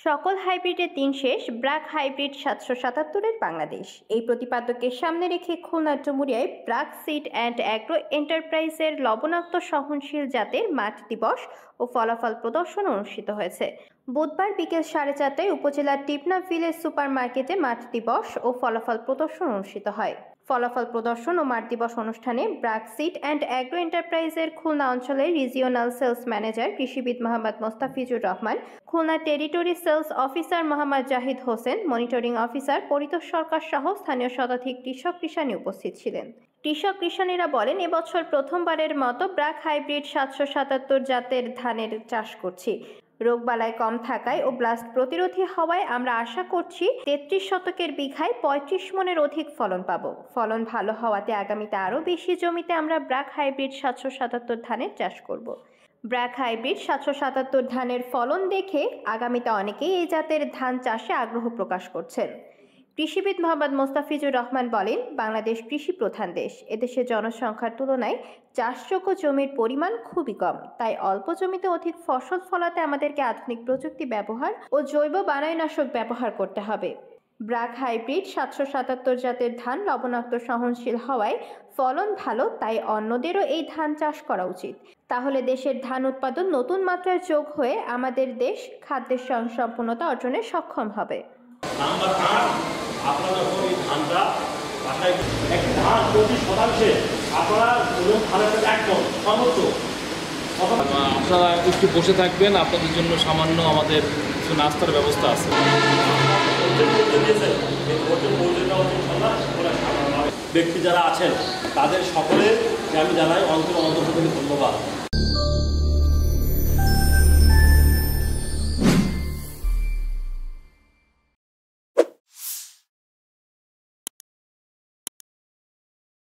সকল হাইব্রিডের দিন শেষ, ব্র্যাক হাইব্রিড 777-এর বাংলাদেশ। এই প্রতিপাদ্যকে সামনে রেখে খুলনা ডুমুরিয়ায় ব্র্যাক সিড অ্যান্ড অ্যাগ্রো এন্টারপ্রাইজের লবণাক্ত সহনশীল জাতের মাঠ দিবস ও ফলাফল প্রদর্শন অনুষ্ঠিত হয়েছে। বুধবার বিকেল 4:30টায় উপজেলার টিপনা ভিলেজ সুপার মার্কেটে মাঠ দিবস ও ফলাফল প্রদর্শন অনুষ্ঠিত হয়। ফলাফল প্রদর্শন ও মাঠ দিবস অনুষ্ঠানে ব্র্যাক সিড অ্যান্ড অ্যাগ্রো এন্টারপ্রাইজের খুলনা অঞ্চলের রিজিওনাল সেলস ম্যানেজার কৃষিবিদ Mohammad Mostafizur Rahman, Khulna territory sales officer Mohammad Zahid Hossain, monitoring officer Paritosh Sarkar সহ স্থানীয় শতাধিক কৃষানী উপস্থিত ছিলেন। কৃষানীরা বলেন, এবছর প্রথমবারের মতো ব্র্যাক হাইব্রিড 777 জাতের ধানের চাষ করছি। রোগবালাই কম থাকায় ও ব্লাস্ট প্রতিরোধী হওয়ায় আমরা আশা করছি 33 শতকের বিঘায় 35 মনের অধিক ফলন পাবো। ফলন ভালো হওয়াতে আগামীতে আরও বেশি জমিতে আমরা ব্র্যাক হাইব্রিড 777 ধানের চাষ করব। ব্র্যাক হাইব্রিড 777 ধানের ফলন দেখে আগামীতে অনেকেই এই জাতের ধান চাষে আগ্রহ প্রকাশ করছেন। কৃষিবিদ মোহাম্মদ মোস্তাফিজুর রহমান বলেন, বাংলাদেশ কৃষি প্রধান দেশ। এদেশের জনসংখ্যার তুলনায় চাষযোগ্য জমির পরিমাণ খুবই কম, তাই অল্প জমিতে অধিক ফসল ফলাতে আমাদেরকে আধুনিক প্রযুক্তি ব্যবহার ও জৈব বানাইনাশক ব্যবহার করতে হবে। ব্র্যাক হাইব্রিড 777 জাতের ধান লবণাক্ত সহনশীল হওয়ায় ফলন ভালো, তাই অন্যদেরও এই ধান চাষ করা উচিত। তাহলে দেশের ধান উৎপাদন নতুন মাত্রায় যোগ হয়ে আমাদের দেশ খাদ্যের স্বয়ংসম্পূর্ণতা অর্জনে সক্ষম হবে। নাম্বার 8, আপনারা যখন এই ধানটা বাসায় একটি ধান প্রতি শতাংশে আপনারা ধানের সাথে একদম সর্বোচ্চ আপনারা একটু বসে থাকবেন, আপনাদের জন্য সামান্য আমাদের কিছু নাস্তার ব্যবস্থা আছে। ব্যক্তি যারা আছেন তাদের সকলের আমি জানাই অন্তর থেকে ধন্যবাদ।